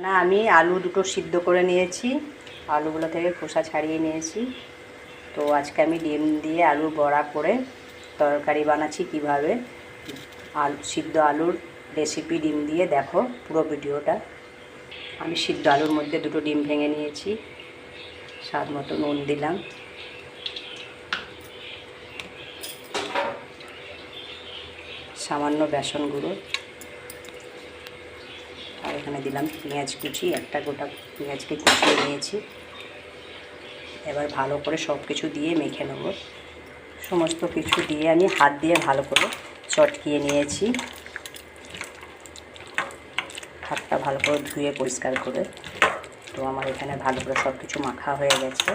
না, আমি আলু দুটো সিদ্ধ করে নিয়েছি, আলুগুলো থেকে খোসা ছাড়িয়ে নিয়েছি। তো আজকে আমি ডিম দিয়ে আলুর বড়া করে তরকারি বানাচ্ছি। কিভাবে সিদ্ধ আলুর রেসিপি ডিম দিয়ে দেখো পুরো ভিডিওটা। আমি সিদ্ধ আলুর মধ্যে দুটো ডিম ভেঙে নিয়েছি, স্বাদ মতো নুন দিলাম, সামান্য বেসন গুঁড়ো, আর এখানে দিলাম পেঁয়াজ কুচি, একটা গোটা পেঁয়াজকে কুচিয়ে নিয়েছি। এবার ভালো করে সব কিছু দিয়ে মেখে নেব। সমস্ত কিছু দিয়ে আমি হাত দিয়ে ভালো করে চটকিয়ে নিয়েছি, হাতটা ভালো করে ধুয়ে পরিষ্কার করে। তো আমার এখানে ভালো করে সব কিছু মাখা হয়ে গেছে।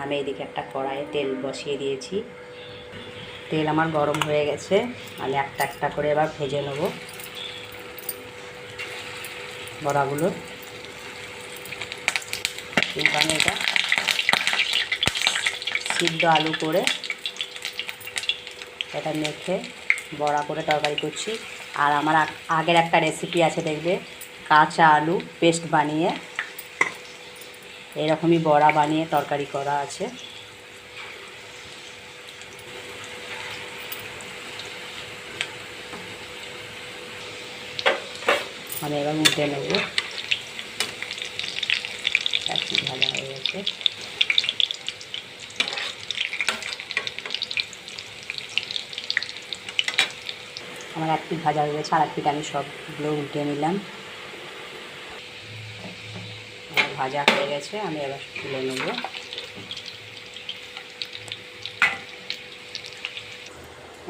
আমি এদিকে একটা কড়াইয়ে তেল বসিয়ে দিয়েছি, তেল আমার গরম হয়ে গেছে। আমি একটা একটা করে এবার ভেজে নেব বড়াগুলো। কিন্তু আমি এটা সিদ্ধ আলু করে এটা মেখে বড়া করে তরকারি করছি। আর আমার আগের একটা রেসিপি আছে, দেখবে, কাঁচা আলু পেস্ট বানিয়ে এরকমই বড়া বানিয়ে তরকারি করা আছে। আমি এবার উল্টে নেব। একটু ভাজা হয়ে গেছে। আমার এক পিঠ ভাজা হয়ে গেছে, আর এক পিঠ আমি সবগুলো উল্টে নিলাম। ভাজা হয়ে গেছে, আমি এবার তুলে নেব।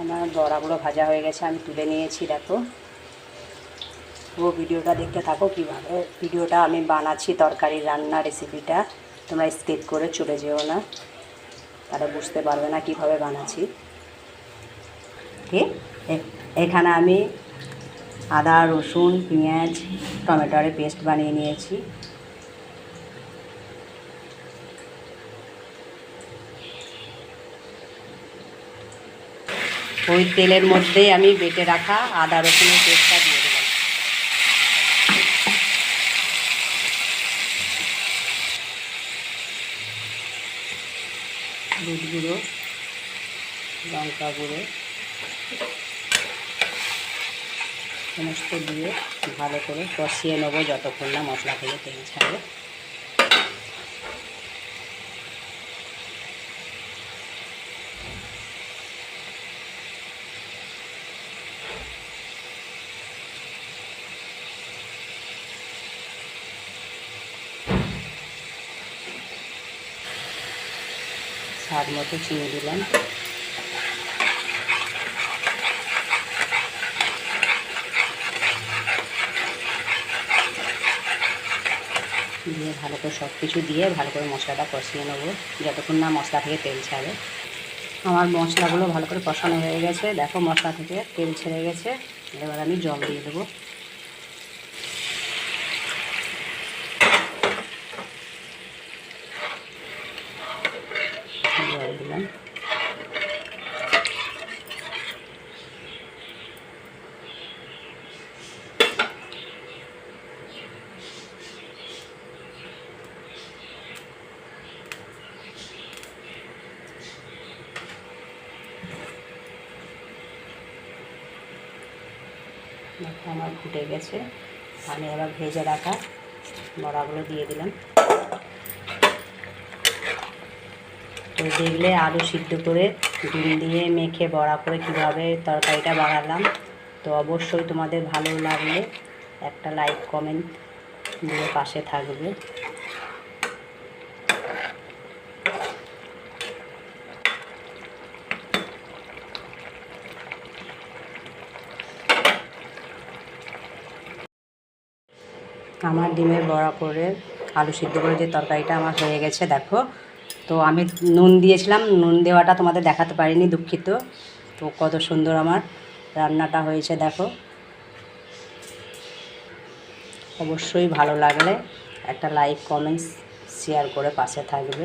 আমার বড়াগুলো ভাজা হয়ে গেছে, আমি তুলে নিয়েছি। দেখো, পুরো ভিডিওটা দেখতে থাকো কীভাবে ভিডিওটা আমি বানাচ্ছি, তরকারি রান্না রেসিপিটা। তোমরা স্কিপ করে চলে যেও না, তাহলে বুঝতে পারবে না কীভাবে বানাচ্ছি। ঠিক, এখানে আমি আদা, রসুন, পেঁয়াজ, টমেটোর পেস্ট বানিয়ে নিয়েছি। ওই তেলের মধ্যেই আমি বেটে রাখা আদা রসুনের পেস্টটা দিয়ে দিলাম। হলুদ গুঁড়ো, লঙ্কা গুঁড়ো সমস্ত দিয়ে ভালো করে কষিয়ে নেবো যতক্ষণ না মশলা থেকে তেল ছাড়ে। স্বাদ মতো চিনি দিলাম। দিয়ে ভালো করে সব কিছু দিয়ে ভালো করে মশলাটা কষিয়ে নেবো যতক্ষণ না মশলা থেকে তেল ছাড়ে। আমার মশলাগুলো ভালো করে কষানো হয়ে গেছে। দেখো, মশলা থেকে তেল ছেড়ে গেছে। এবার আমি জল দিয়ে দেবো। জল দিলাম। দেখো, আমার ফুটে গেছে। আমি এবার ভেজে রাখা বড়াগুলো দিয়ে দিলাম। তো দেখলে আলু সিদ্ধ করে ডিম দিয়ে মেখে বড়া করে কীভাবে তরকারিটা বানালাম। তো অবশ্যই তোমাদের ভালো লাগলে একটা লাইক কমেন্ট দিয়ে পাশে থাকবে। আমার ডিমের বড়া করে আলু সিদ্ধ করে যে তরকারিটা আমার হয়ে গেছে। দেখো, তো আমি নুন দিয়েছিলাম, নুন দেওয়াটা তোমাদের দেখাতে পারিনি, দুঃখিত। তো কত সুন্দর আমার রান্নাটা হয়েছে দেখো। অবশ্যই ভালো লাগলে একটা লাইক কমেন্টস শেয়ার করে পাশে থাকবে।